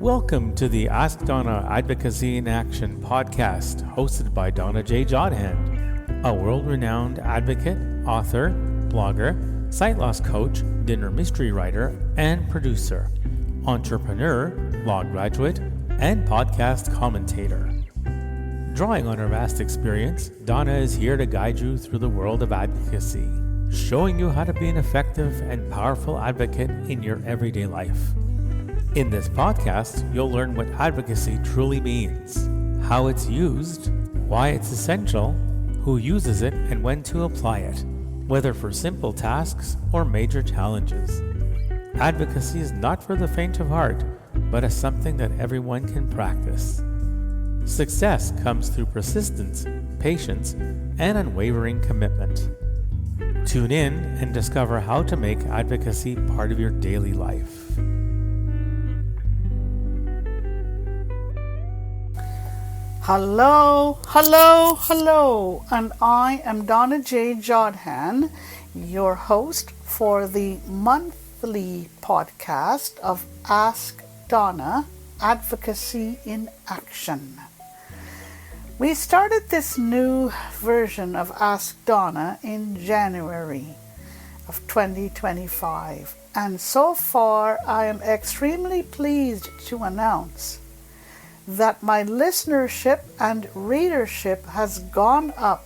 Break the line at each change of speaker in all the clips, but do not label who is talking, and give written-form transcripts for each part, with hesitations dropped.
Welcome to the Ask Donna Advocacy in Action podcast, hosted by Donna J. Jodhan, a world-renowned advocate, author, blogger, sight loss coach, dinner mystery writer, and producer, entrepreneur, law graduate, and podcast commentator. Drawing on her vast experience, Donna is here to guide you through the world of advocacy, showing you how to be an effective and powerful advocate in your everyday life. In this podcast, you'll learn what advocacy truly means, how it's used, why it's essential, who uses it, and when to apply it, whether for simple tasks or major challenges. Advocacy is not for the faint of heart, but is something that everyone can practice. Success comes through persistence, patience, and unwavering commitment. Tune in and discover how to make advocacy part of your daily life.
Hello, and I am Donna J. Jodhan, your host for the monthly podcast of Ask Donna Advocacy in Action. We started this new version of Ask Donna in January of 2025, and so far I am extremely pleased to announce that my listenership and readership has gone up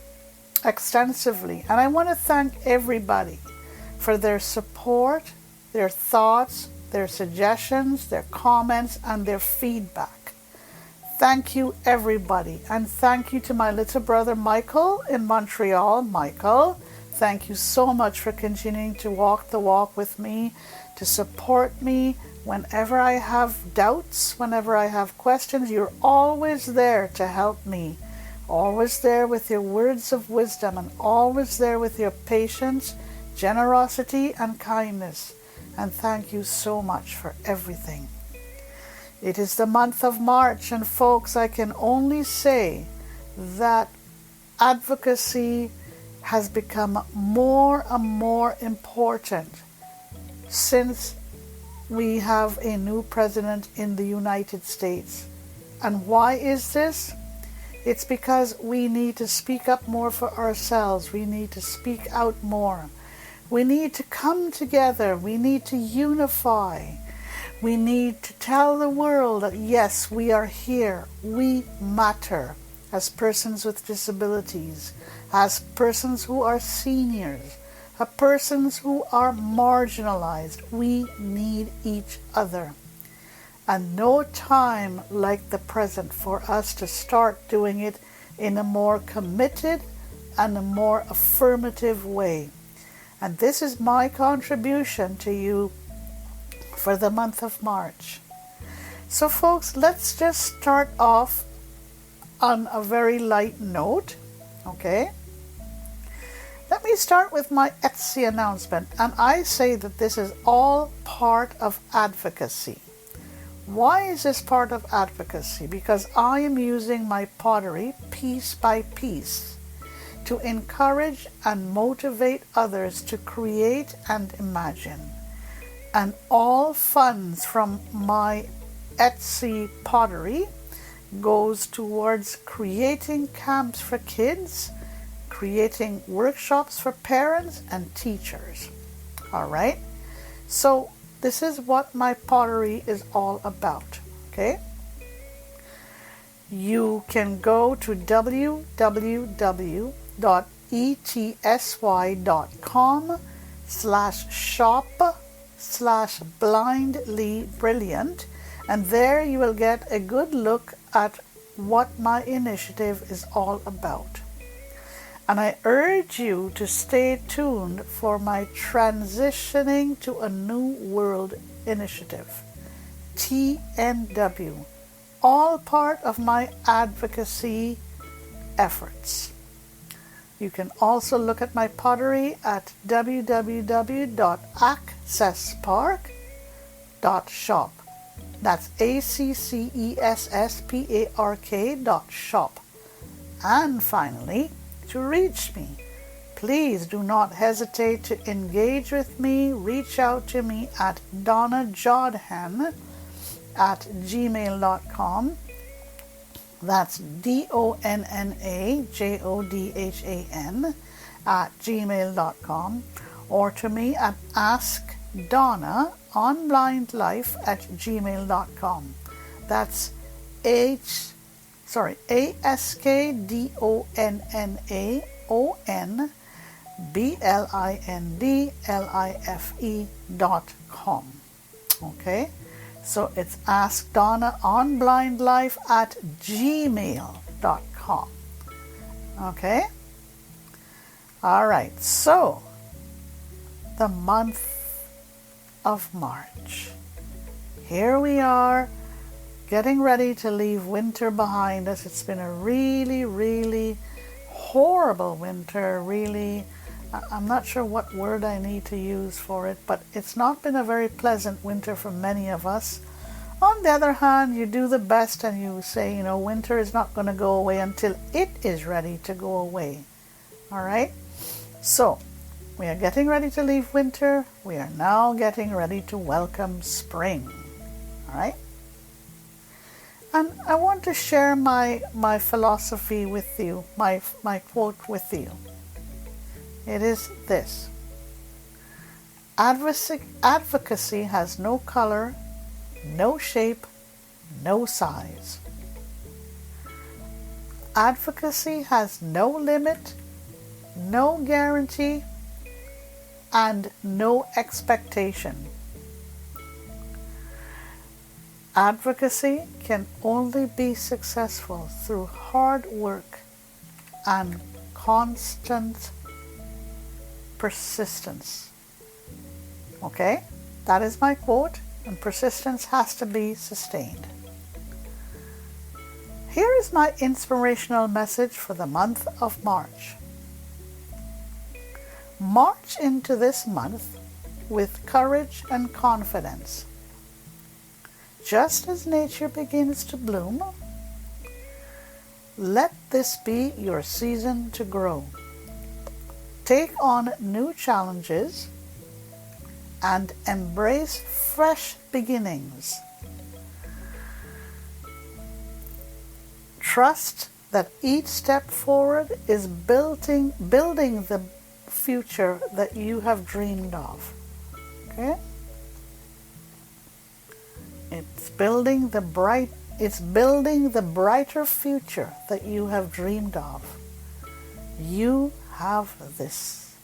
extensively, and I want to thank everybody for their support, their thoughts, their suggestions, their comments, and their feedback. Thank you, everybody, and thank you to my little brother Michael in Montreal. Michael, thank you so much for continuing to walk the walk with me, to support me. Whenever I have doubts, whenever I have questions, you're always there to help me. Always there with your words of wisdom, and always there with your patience, generosity, and kindness. And thank you so much for everything. It is the month of March, and folks, I can only say that advocacy has become more and more important since we have a new president in the United States. And why is this? It's because we need to speak up more for ourselves. We need to speak out more. We need to come together. We need to unify. We need to tell the world that yes, we are here. We matter as persons with disabilities, as persons who are seniors, as persons who are marginalized. We need each other. And no time like the present for us to start doing it in a more committed and a more affirmative way. And this is my contribution to you for the month of March. So folks, let's just start off on a very light note, okay? Let me start with my Etsy announcement, and I say that this is all part of advocacy. Why is this part of advocacy? Because I am using my pottery piece by piece to encourage and motivate others to create and imagine. And all funds from my Etsy pottery goes towards creating camps for kids, creating workshops for parents and teachers. All right? So this is what my pottery is all about. Okay? You can go to www.etsy.com/shop/blindlybrilliant, and there you will get a good look at what my initiative is all about. And I urge you to stay tuned for my Transitioning to a New World initiative, TNW, all part of my advocacy efforts. You can also look at my pottery at www.accesspark.shop. That's ACCESSPARK.shop. And finally, to reach me, please do not hesitate to engage with me. Reach out to me at Donna Jodhan donnajodhan@gmail.com. That's DONNAJODHAN @gmail.com, or to me at askdonnaonblindlife@gmail.com. That's AskDonnaBlindlife.com. Okay, so it's askdonnaonblindlife@gmail.com. Okay, all right, so the month of March. Here we are, getting ready to leave winter behind us. It's been a really, really horrible winter, really. I'm not sure what word I need to use for it, but it's not been a very pleasant winter for many of us. On the other hand, you do the best and you say, winter is not going to go away until it is ready to go away. All right? So, we are getting ready to leave winter. We are now getting ready to welcome spring. All right? And I want to share my philosophy with you, my quote with you. It is this: advocacy has no color, no shape, no size. Advocacy has no limit, no guarantee, and no expectation. Advocacy can only be successful through hard work and constant persistence. Okay? That is my quote, and persistence has to be sustained. Here is my inspirational message for the month of March. March into this month with courage and confidence. Just as nature begins to bloom, let this be your season to grow. Take on new challenges and embrace fresh beginnings. Trust that each step forward is building the future that you have dreamed of. Okay? It's building the brighter future that you have dreamed of. You have this.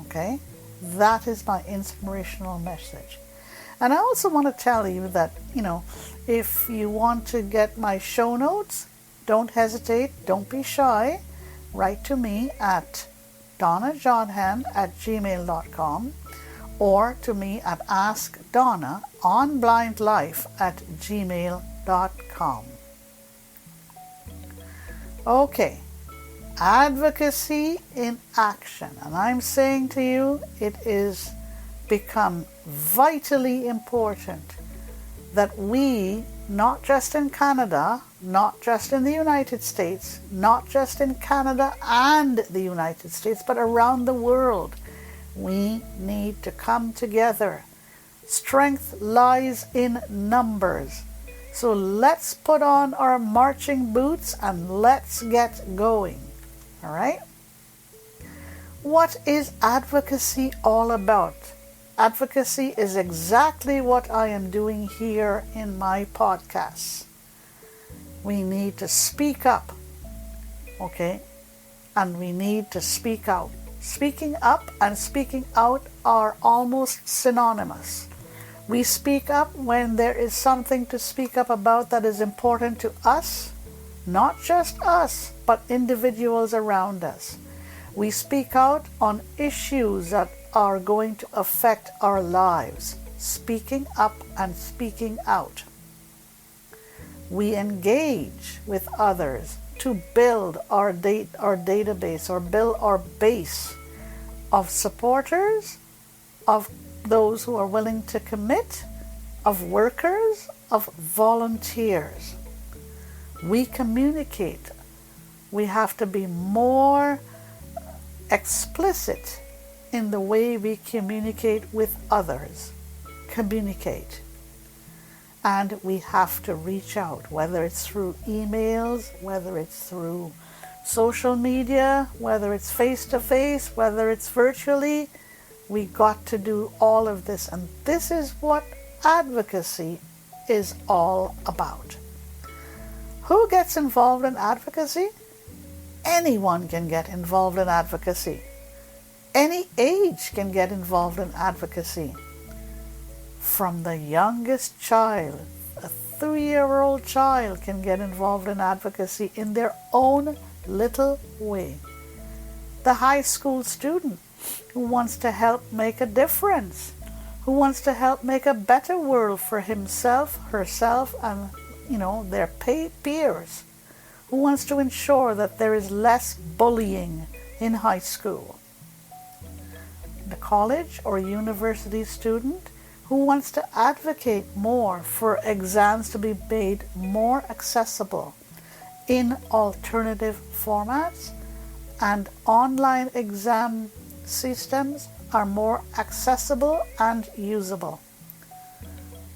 Okay? That is my inspirational message. And I also want to tell you that, if you want to get my show notes, don't hesitate, don't be shy. Write to me at donnajodhan@gmail.com or to me at askdonnaonblindlife@gmail.com. Okay, advocacy in action. And I'm saying to you, it is become vitally important that we, not just in Canada, not just in the United States, not just in Canada and the United States, but around the world, we need to come together. Strength lies in numbers. So let's put on our marching boots and let's get going. All right? What is advocacy all about? Advocacy is exactly what I am doing here in my podcasts. We need to speak up, okay? And we need to speak out. Speaking up and speaking out are almost synonymous. We speak up when there is something to speak up about that is important to us, not just us, but individuals around us. We speak out on issues that are going to affect our lives. Speaking up and speaking out. We engage with others to build our database or build our base of supporters, of those who are willing to commit, of workers, of volunteers. We communicate. We have to be more explicit in the way we communicate with others. Communicate. and we have to reach out, whether it's through emails, whether it's through social media, whether it's face-to-face, whether it's virtually. We got to do all of this, and this is what advocacy is all about. Who gets involved in advocacy? Anyone can get involved in advocacy. Any age can get involved in advocacy. From the youngest child, a 3-year-old child can get involved in advocacy in their own little way. The high school student who wants to help make a difference, who wants to help make a better world for himself, herself, and their peers, who wants to ensure that there is less bullying in high school. The college or university student who wants to advocate more for exams to be made more accessible in alternative formats, and online exam systems are more accessible and usable.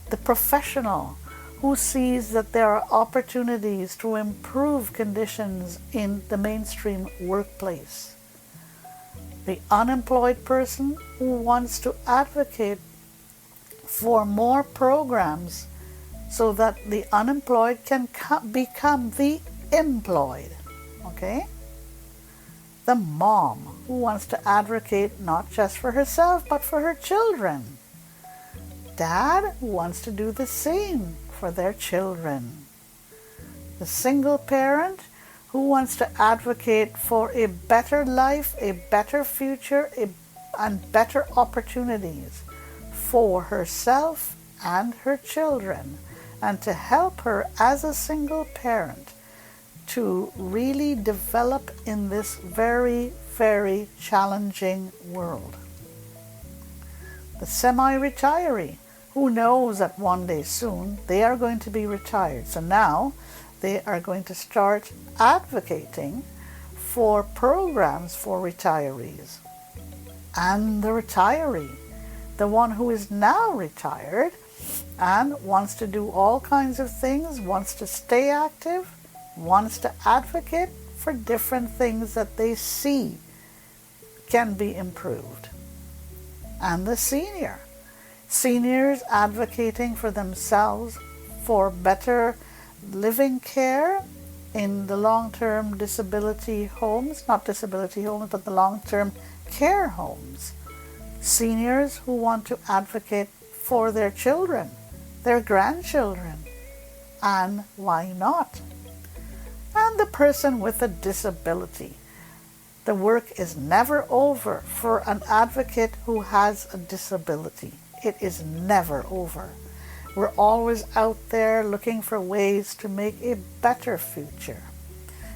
The professional who sees that there are opportunities to improve conditions in the mainstream workplace. The unemployed person who wants to advocate for more programs so that the unemployed can become the employed. Okay? The mom who wants to advocate not just for herself but for her children. Dad who wants to do the same for their children. The single parent who wants to advocate for a better life, a better future, and better opportunities for herself and her children, and to help her as a single parent to really develop in this very, very challenging world. The semi-retiree who knows that one day soon they are going to be retired. So now they are going to start advocating for programs for retirees. And the retiree, the one who is now retired and wants to do all kinds of things, wants to stay active, wants to advocate for different things that they see can be improved. And the seniors advocating for themselves for better living care in the long-term disability homes, not disability homes, but the long-term care homes. Seniors who want to advocate for their children, their grandchildren, and why not? And the person with a disability. The work is never over for an advocate who has a disability. It is never over. We're always out there looking for ways to make a better future,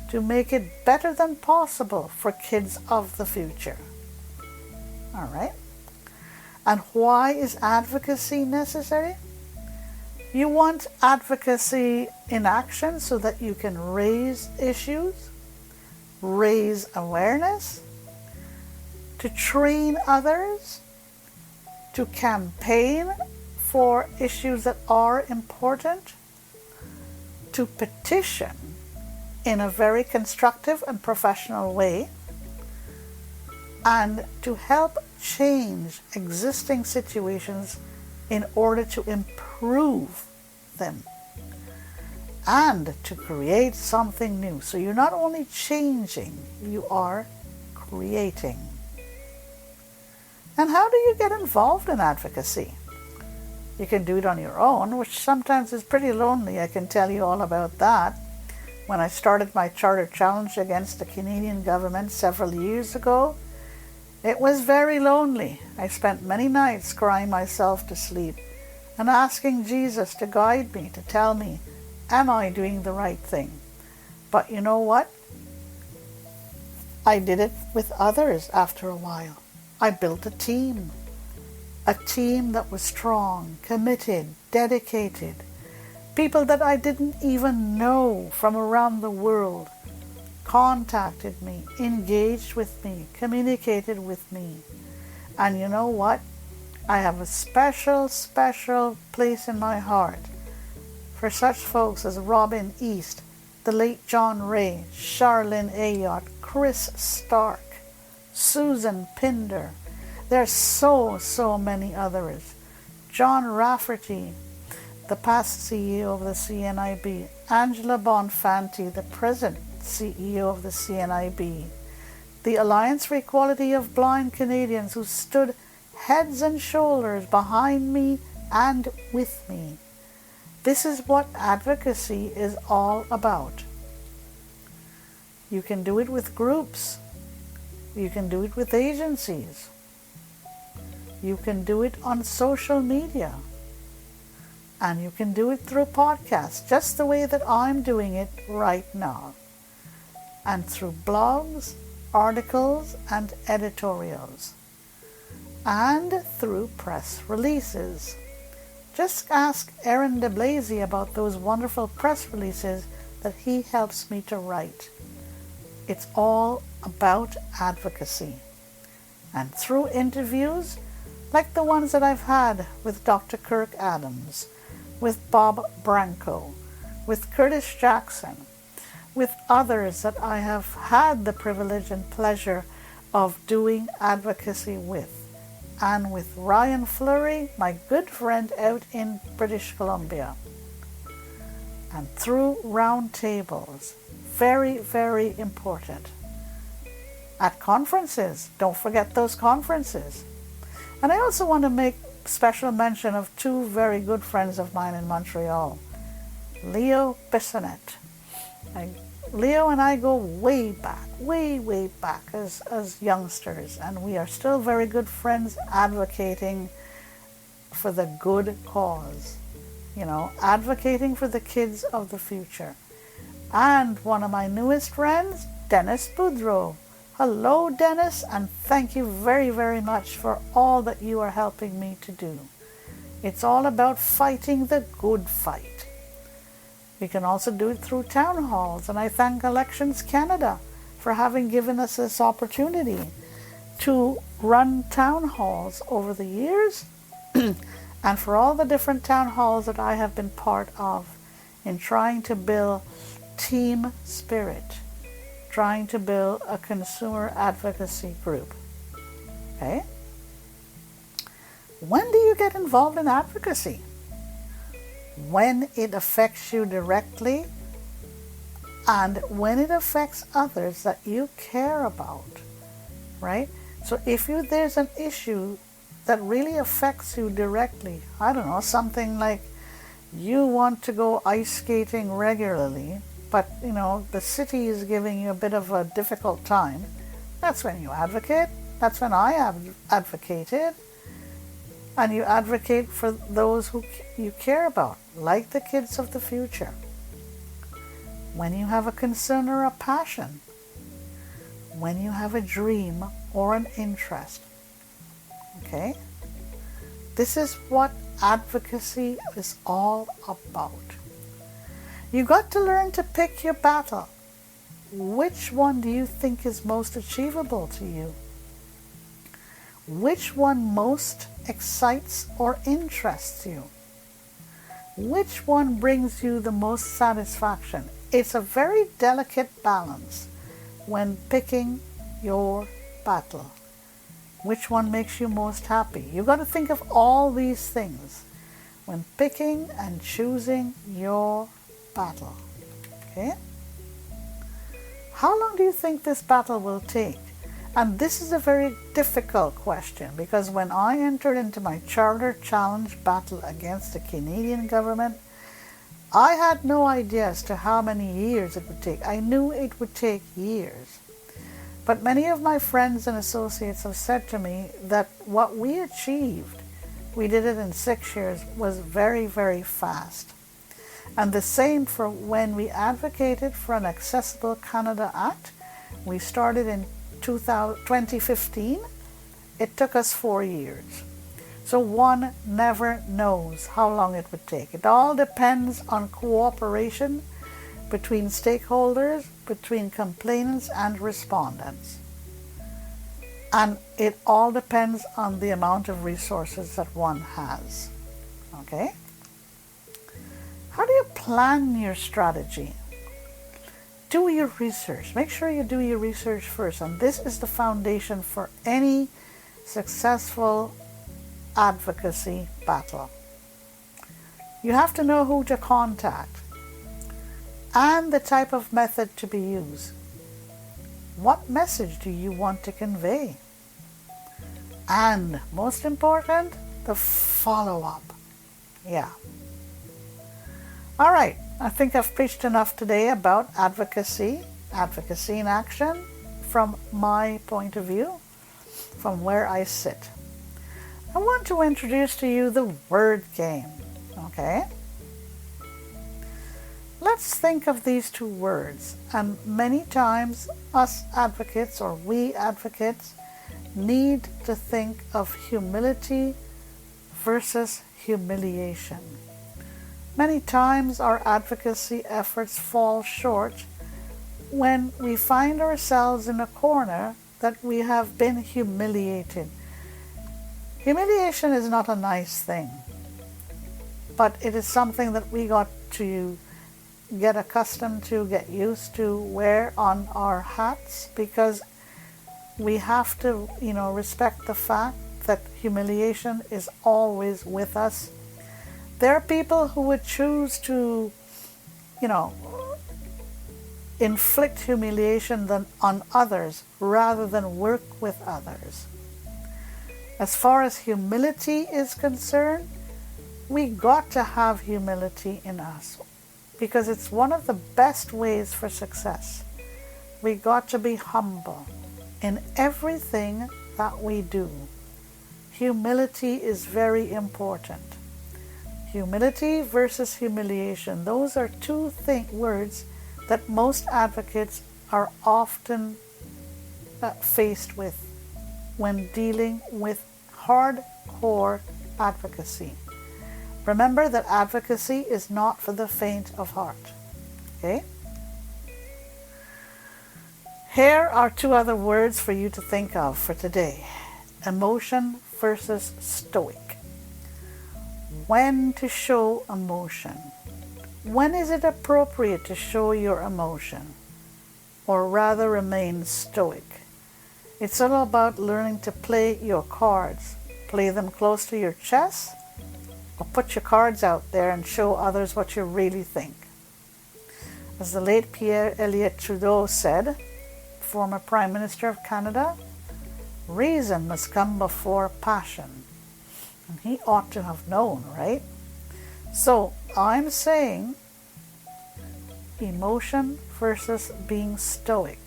to make it better than possible for kids of the future. All right? And why is advocacy necessary? You want advocacy in action so that you can raise issues, raise awareness, to train others, to campaign for issues that are important, to petition in a very constructive and professional way, and to help change existing situations in order to improve them and to create something new. So you're not only changing, you are creating. And how do you get involved in advocacy? You can do it on your own, which sometimes is pretty lonely. I can tell you all about that. When I started my charter challenge against the Canadian government several years ago, it was very lonely. I spent many nights crying myself to sleep and asking Jesus to guide me, to tell me, am I doing the right thing? But you know what? I did it with others after a while. I built a team that was strong, committed, dedicated, people that I didn't even know from around the world contacted me, engaged with me, communicated with me. And you know what? I have a special, special place in my heart for such folks as Robin East, the late John Ray, Charlene Ayotte, Chris Stark, Susan Pinder. There's so many others. John Rafferty, the past CEO of the CNIB, Angela Bonfanti, the present CEO of the CNIB, the Alliance for Equality of Blind Canadians, who stood heads and shoulders behind me and with me. This is what advocacy is all about. You can do it with groups. You can do it with agencies. You can do it on social media. And you can do it through podcasts, just the way that I'm doing it right now. And through blogs, articles, and editorials. And through press releases. Just ask Aaron de Blasey about those wonderful press releases that he helps me to write. It's all about advocacy. And through interviews, like the ones that I've had with Dr. Kirk Adams, with Bob Branco, with Curtis Jackson, with others that I have had the privilege and pleasure of doing advocacy with, and with Ryan Fleury, my good friend out in British Columbia. And through round tables, very important. At conferences, don't forget those conferences. And I also want to make special mention of two very good friends of mine in Montreal, Leo Bissonnette. Leo and I go way back as youngsters, and we are still very good friends advocating for the good cause, advocating for the kids of the future. And one of my newest friends, Dennis Boudreau. Hello, Dennis, and thank you very much for all that you are helping me to do. It's all about fighting the good fight. We can also do it through town halls, and I thank Elections Canada for having given us this opportunity to run town halls over the years, and for all the different town halls that I have been part of in trying to build team spirit, trying to build a consumer advocacy group. Okay? When do you get involved in advocacy? When it affects you directly and when it affects others that you care about, right? So if there's an issue that really affects you directly, I don't know, something like you want to go ice skating regularly, but the city is giving you a bit of a difficult time, that's when you advocate. That's when I have advocated. And you advocate for those who you care about, like the kids of the future. When you have a concern or a passion, when you have a dream or an interest. Okay? This is what advocacy is all about. You got to learn to pick your battle. Which one do you think is most achievable to you? Which one most excites or interests you? Which one brings you the most satisfaction? It's a very delicate balance when picking your battle. Which one makes you most happy? You've got to think of all these things when picking and choosing your battle. Okay? How long do you think this battle will take? And this is a very difficult question, because when I entered into my Charter Challenge battle against the Canadian government, I had no idea as to how many years it would take. I knew it would take years. But many of my friends and associates have said to me that what we achieved, we did it in 6 years, was very fast. And the same for when we advocated for an Accessible Canada Act. We started in 2015. It took us 4 years. So one never knows how long it would take. It all depends on cooperation between stakeholders, between complainants and respondents. And it all depends on the amount of resources that one has. Okay? How do you plan your strategy? Do your research. Make sure you do your research first. And this is the foundation for any successful advocacy battle. You have to know who to contact and the type of method to be used. What message do you want to convey? And most important, the follow-up. Yeah. All right. I think I've preached enough today about advocacy in action from my point of view, from where I sit. I want to introduce to you the word game, okay? Let's think of these two words, and many times us advocates, or we advocates, need to think of humility versus humiliation. Many times our advocacy efforts fall short when we find ourselves in a corner that we have been humiliated. Humiliation is not a nice thing, but it is something that we got to get accustomed to, get used to, wear on our hats, because we have to, respect the fact that humiliation is always with us. There are people who would choose to, inflict humiliation on others rather than work with others. As far as humility is concerned, we got to have humility in us because it's one of the best ways for success. We got to be humble in everything that we do. Humility is very important. Humility versus humiliation. Those are two words that most advocates are often faced with when dealing with hardcore advocacy. Remember that advocacy is not for the faint of heart. Okay? Here are two other words for you to think of for today. Emotion versus stoic. When to show emotion. When is it appropriate to show your emotion? Or rather remain stoic? It's all about learning to play your cards. Play them close to your chest, or put your cards out there and show others what you really think. As the late Pierre Elliott Trudeau said, former Prime Minister of Canada, reason must come before passion. And he ought to have known, right? So I'm saying emotion versus being stoic.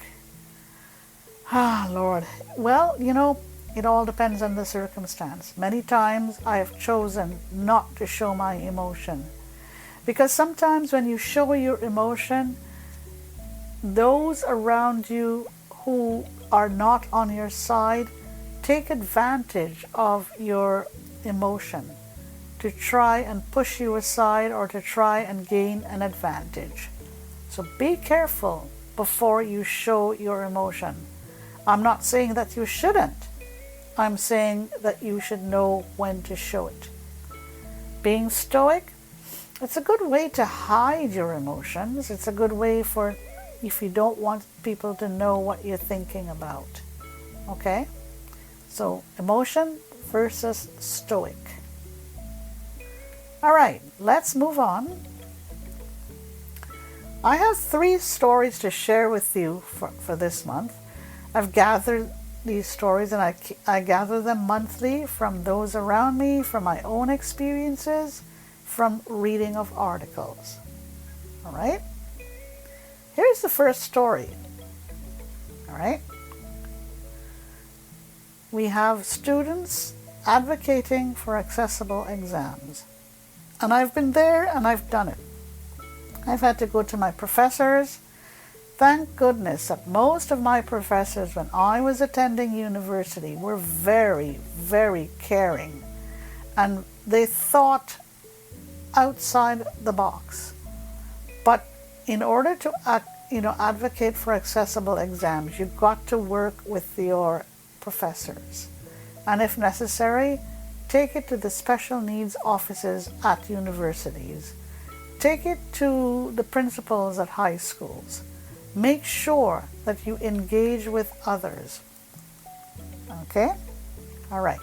Lord. Well, it all depends on the circumstance. Many times I have chosen not to show my emotion. Because sometimes when you show your emotion, those around you who are not on your side take advantage of your emotion to try and push you aside or to try and gain an advantage. So be careful before you show your emotion. I'm not saying that you shouldn't. I'm saying that you should know when to show it. Being stoic, it's a good way to hide your emotions. It's a good way for if you don't want people to know what you're thinking about. Okay? So emotion versus stoic. All right, let's move on. I have 3 stories to share with you for this month. I've gathered these stories and I gather them monthly from those around me, from my own experiences, from reading of articles. All right? Here's the first story. All right? We have students advocating for accessible exams. And I've been there and I've done it. I've had to go to my professors. Thank goodness that most of my professors, when I was attending university, were very, very caring. And they thought outside the box. But in order to advocate for accessible exams, you've got to work with your professors. And if necessary, take it to the special needs offices at universities Take it to the principals at high schools. Make sure that you engage with others. Okay? All right.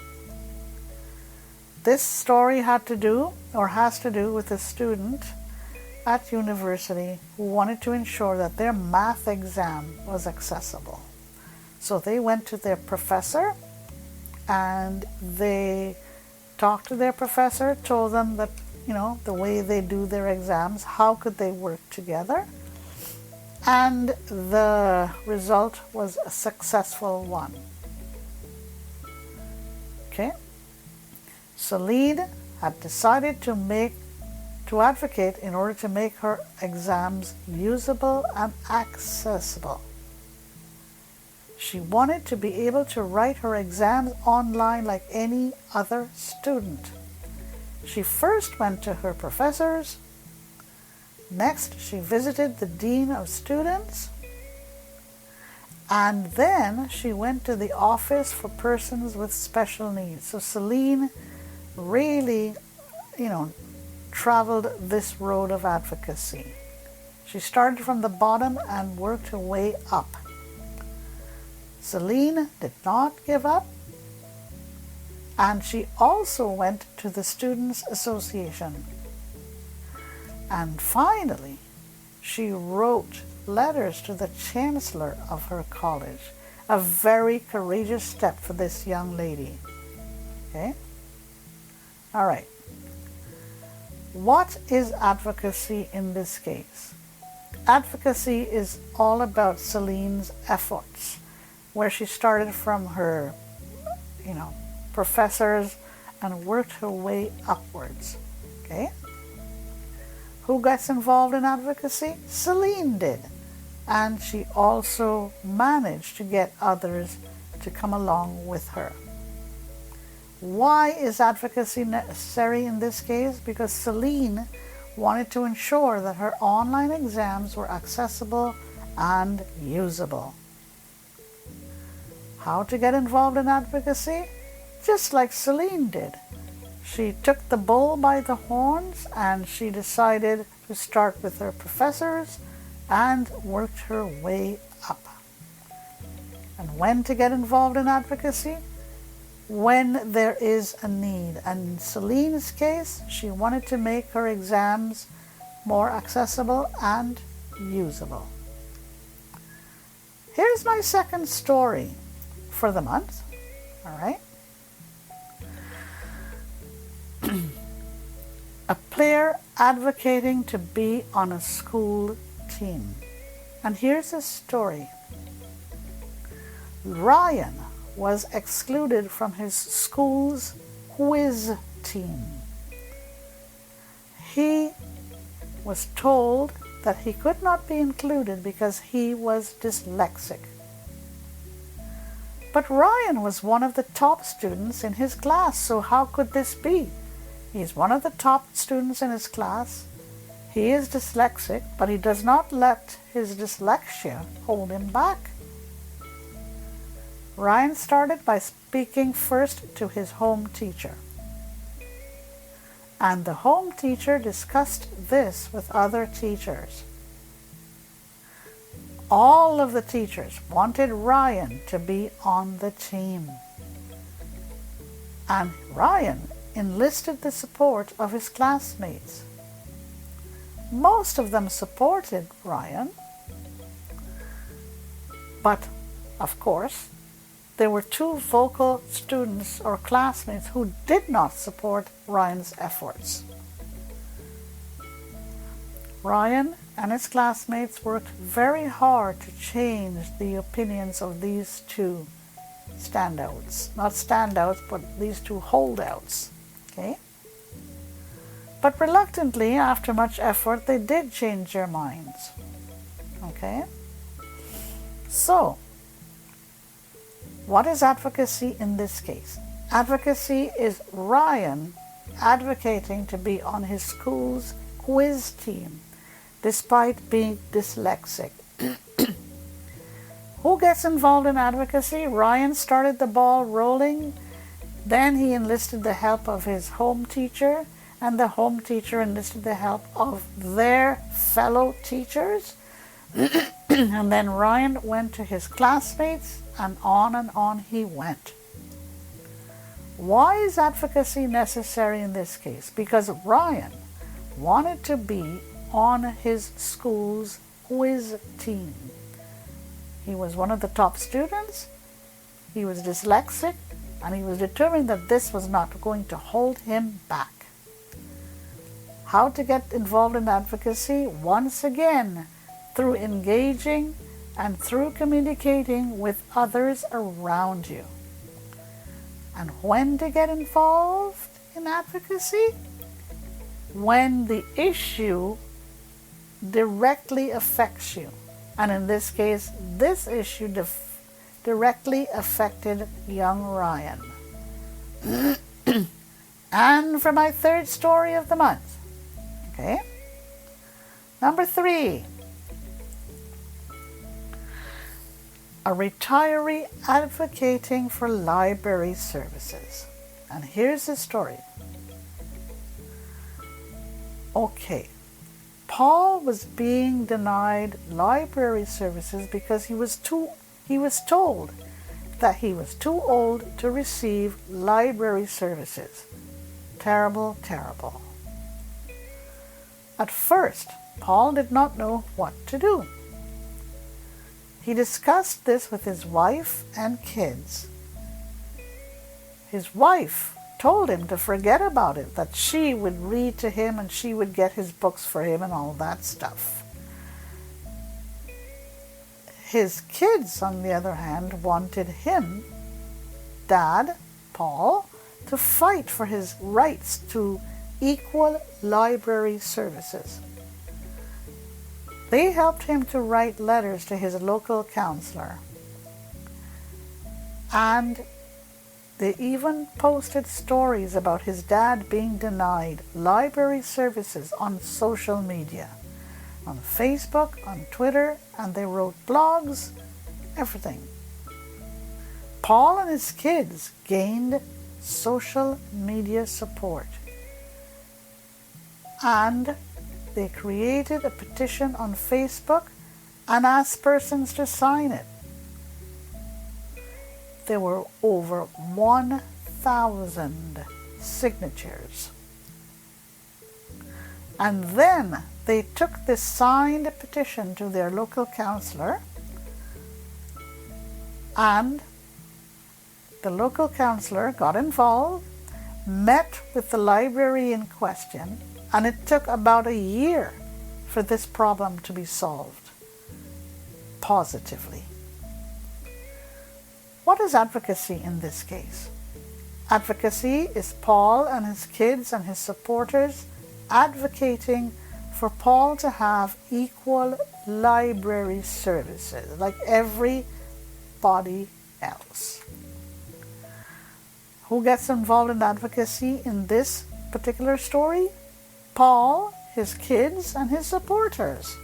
This story has to do with a student at university who wanted to ensure that their math exam was accessible. So they went to their professor and they talked to their professor, told them that, the way they do their exams, how could they work together? And the result was a successful one. Okay? Celine had decided to advocate in order to make her exams usable and accessible. She wanted to be able to write her exams online like any other student. She first went to her professors. Next, she visited the dean of students. And then she went to the office for persons with special needs. So Celine really, traveled this road of advocacy. She started from the bottom and worked her way up. Celine did not give up, and she also went to the Students' Association. And finally, she wrote letters to the chancellor of her college, a very courageous step for this young lady. Okay? All right. What is advocacy in this case? Advocacy is all about Celine's efforts, where she started from her, professors and worked her way upwards. Okay? Who gets involved in advocacy? Celine did. And she also managed to get others to come along with her. Why is advocacy necessary in this case? Because Celine wanted to ensure that her online exams were accessible and usable. How to get involved in advocacy? Just like Celine did. She took the bull by the horns and she decided to start with her professors and worked her way up. And when to get involved in advocacy? When there is a need. And in Celine's case, she wanted to make her exams more accessible and usable. Here's my second story for the month. All right. A player advocating to be on a school team. And here's the story. Ryan was excluded from his school's quiz team. He was told that he could not be included because he was dyslexic. But Ryan was one of the top students in his class, so how could this be? He's one of the top students in his class. He is dyslexic, but he does not let his dyslexia hold him back. Ryan started by speaking first to his home teacher. And the home teacher discussed this with other teachers. All of the teachers wanted Ryan to be on the team. And Ryan enlisted the support of his classmates. Most of them supported Ryan, but of course, there were two vocal students or classmates who did not support Ryan's efforts. Ryan and his classmates worked very hard to change the opinions of these two standouts. Not standouts, but these two holdouts. Okay? But reluctantly, after much effort, they did change their minds. Okay? So, what is advocacy in this case? Advocacy is Ryan advocating to be on his school's quiz team despite being dyslexic. Who gets involved in advocacy? Ryan started the ball rolling. Then he enlisted the help of his home teacher and the home teacher enlisted the help of their fellow teachers. And then Ryan went to his classmates, and on he went. Why is advocacy necessary in this case? Because Ryan wanted to be on his school's quiz team. He was one of the top students, he was dyslexic, and he was determined that this was not going to hold him back. How to get involved in advocacy? Once again, through engaging and through communicating with others around you. And when to get involved in advocacy? When the issue directly affects you. And in this case, this issue directly affected young Ryan. And for my third story of the month, okay? Number 3, a retiree advocating for library services. And here's the story. Okay, Paul was being denied library services because he was told that he was too old to receive library services. Terrible, terrible. At first, Paul did not know what to do. He discussed this with his wife and kids. His wife told him to forget about it, that she would read to him and she would get his books for him and all that stuff. His kids, on the other hand, wanted him, Dad, Paul, to fight for his rights to equal library services. They helped him to write letters to his local counselor. And they even posted stories about his dad being denied library services on social media, on Facebook, on Twitter, and they wrote blogs, everything. Paul and his kids gained social media support, and they created a petition on Facebook and asked persons to sign it. There were over 1,000 signatures. And then they took this signed petition to their local counselor, and the local counselor got involved, met with the library in question, and it took about a year for this problem to be solved positively. What is advocacy in this case? Advocacy is Paul and his kids and his supporters advocating for Paul to have equal library services like everybody else. Who gets involved in advocacy in this particular story? Paul, his kids, and his supporters.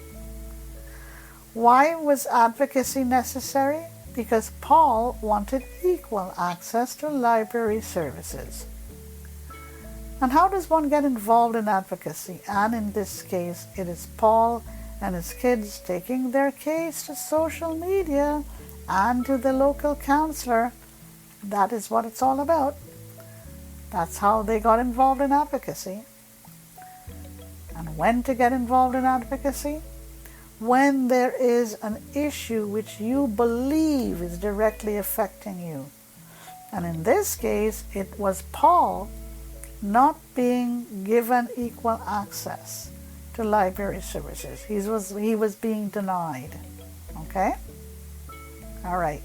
Why was advocacy necessary? Because Paul wanted equal access to library services. And how does one get involved in advocacy? And in this case, it is Paul and his kids taking their case to social media and to the local counselor. That is what it's all about. That's how they got involved in advocacy. And when to get involved in advocacy? When there is an issue which you believe is directly affecting you. And in this case, it was Paul not being given equal access to library services. He was being denied. Okay? All right.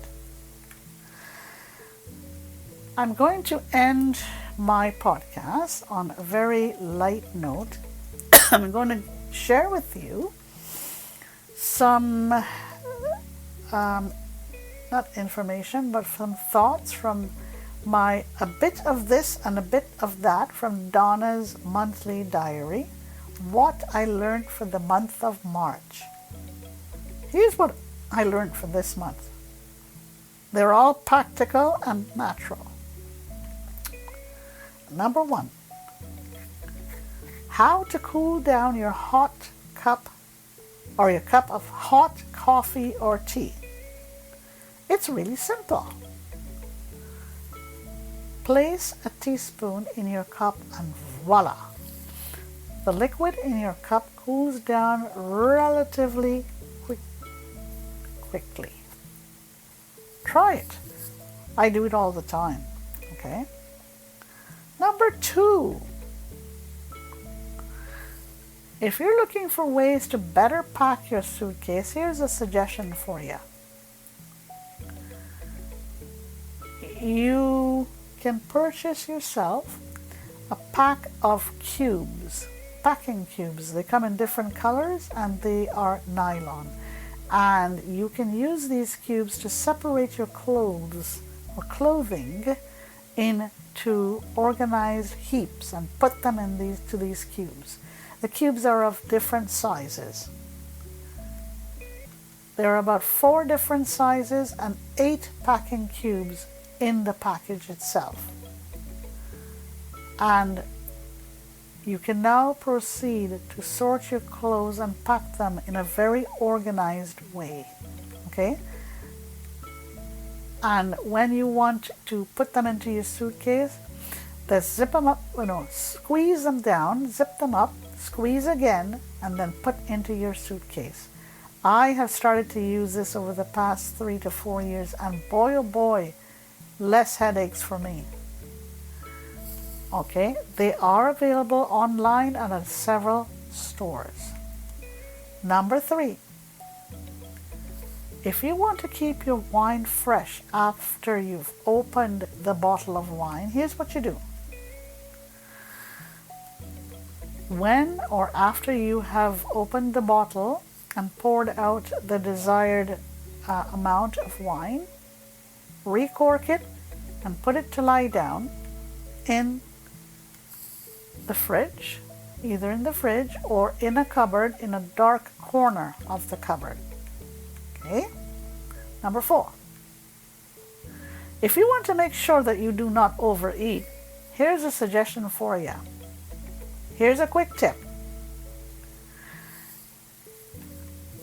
I'm going to end my podcast on a very light note. I'm going to share with you some, not information, but some thoughts from a bit of this and a bit of that from Donna's monthly diary, what I learned for the month of March. Here's what I learned for this month. They're all practical and natural. Number 1, how to cool down your hot cup or your cup of hot coffee or tea. It's really simple. Place a teaspoon in your cup and voila! The liquid in your cup cools down relatively quickly. Try it. I do it all the time. Okay. Number 2. If you're looking for ways to better pack your suitcase, here's a suggestion for you. You can purchase yourself a pack of cubes, packing cubes. They come in different colors and they are nylon. And you can use these cubes to separate your clothes or clothing into organized heaps and put them in these cubes. The cubes are of different sizes. There are about 4 different sizes and 8 packing cubes in the package itself. And you can now proceed to sort your clothes and pack them in a very organized way. Okay? And when you want to put them into your suitcase, just zip them up, squeeze them down, zip them up, squeeze again, and then put into your suitcase. I have started to use this over the past 3 to 4 years, and boy oh boy, less headaches for me. Okay, they are available online and at several stores. Number 3, if you want to keep your wine fresh after you've opened the bottle of wine, here's what you do. When or after you have opened the bottle and poured out the desired amount of wine, recork it and put it to lie down in the fridge, either in the fridge or in a cupboard in a dark corner of the cupboard. Okay? Number 4. If you want to make sure that you do not overeat, here's a suggestion for you. Here's a quick tip.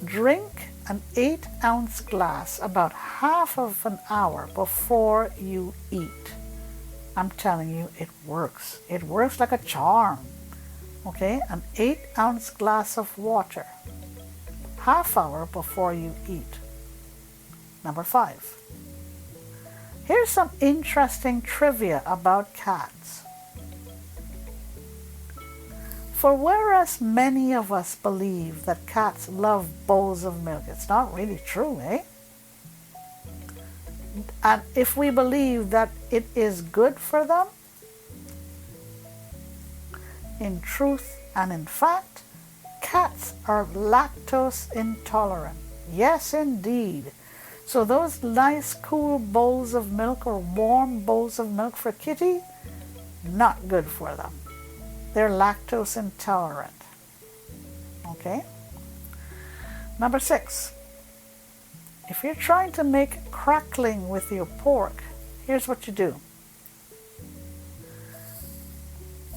Drink an 8-ounce glass about half of an hour before you eat. I'm telling you, it works. It works like a charm. Okay? An 8-ounce glass of water, half hour before you eat. Number 5. Here's some interesting trivia about cats. For whereas many of us believe that cats love bowls of milk, it's not really true, eh? And if we believe that it is good for them, in truth and in fact, cats are lactose intolerant. Yes, indeed. So those nice cool bowls of milk or warm bowls of milk for kitty, not good for them. They're lactose intolerant. Okay? Number 6. If you're trying to make crackling with your pork, here's what you do.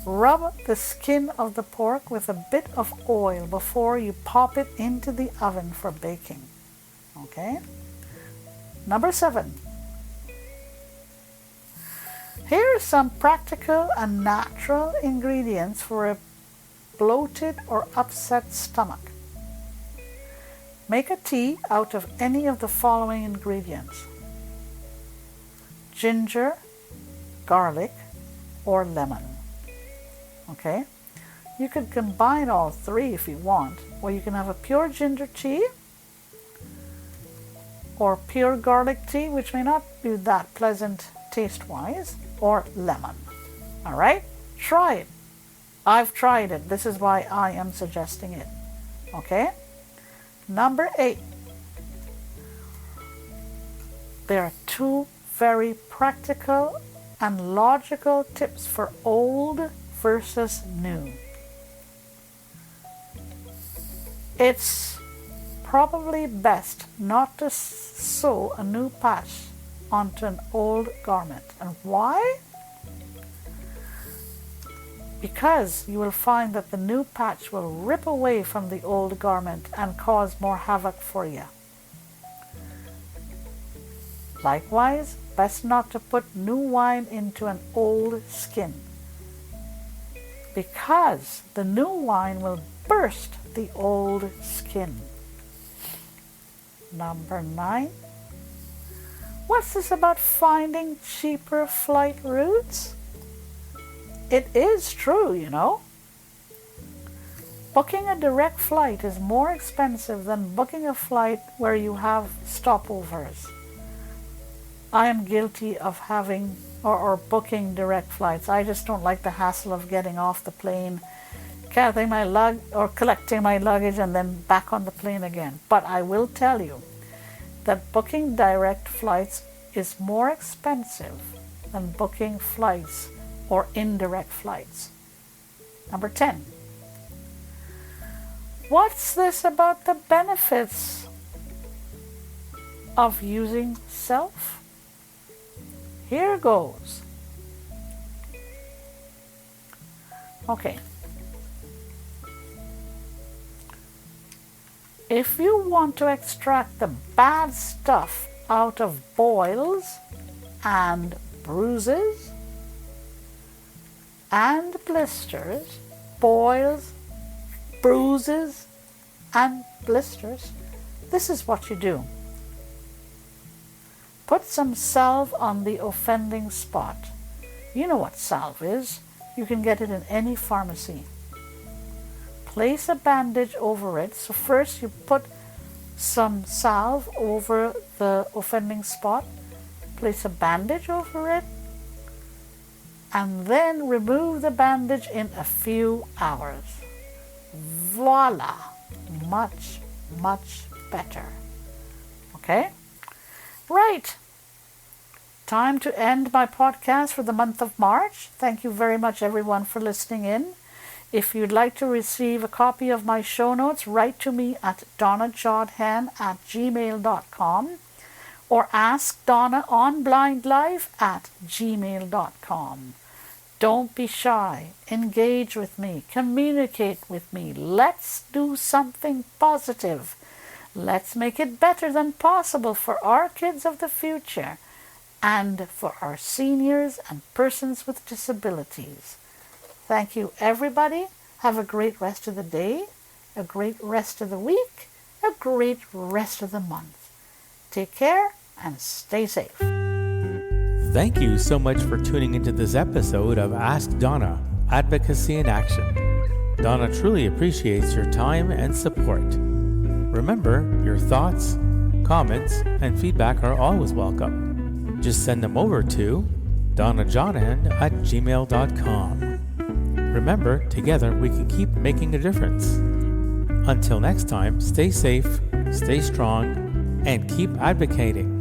Rub the skin of the pork with a bit of oil before you pop it into the oven for baking. Okay? Number 7. Here are some practical and natural ingredients for a bloated or upset stomach. Make a tea out of any of the following ingredients: ginger, garlic, or lemon. Okay? You can combine all 3 if you want, or you can have a pure ginger tea or pure garlic tea, which may not be that pleasant taste-wise, or lemon. All right? Try it. I've tried it. This is why I am suggesting it. Okay? Number 8. There are 2 very practical and logical tips for old versus new. It's probably best not to sew a new patch onto an old garment. And why? because you will find that the new patch will rip away from the old garment and cause more havoc for you. Likewise, best not to put new wine into an old skin, because the new wine will burst the old skin. Number 9. What's this about finding cheaper flight routes? It is true, you know. Booking a direct flight is more expensive than booking a flight where you have stopovers. I am guilty of having or booking direct flights. I just don't like the hassle of getting off the plane, collecting my luggage and then back on the plane again. But I will tell you that booking direct flights is more expensive than booking flights or indirect flights. Number 10. What's this about the benefits of using self? Here goes. Okay. If you want to extract the bad stuff out of boils and bruises and blisters, boils, bruises, and blisters, this is what you do. Put some salve on the offending spot. You know what salve is. You can get it in any pharmacy. Place a bandage over it. So first you put some salve over the offending spot. Place a bandage over it. And then remove the bandage in a few hours. Voila! Much, much better. Okay? Right. Time to end my podcast for the month of March. Thank you very much, everyone, for listening in. If you'd like to receive a copy of my show notes, write to me at donnajodhan@gmail.com or Ask Donna on Blind Live at gmail.com. Don't be shy. Engage with me. Communicate with me. Let's do something positive. Let's make it better than possible for our kids of the future and for our seniors and persons with disabilities. Thank you, everybody. Have a great rest of the day, a great rest of the week, a great rest of the month. Take care and stay safe.
Thank you so much for tuning into this episode of Ask Donna, Advocacy in Action. Donna truly appreciates your time and support. Remember, your thoughts, comments, and feedback are always welcome. Just send them over to donnajodhan@gmail.com. Remember, together we can keep making a difference. Until next time, stay safe, stay strong, and keep advocating.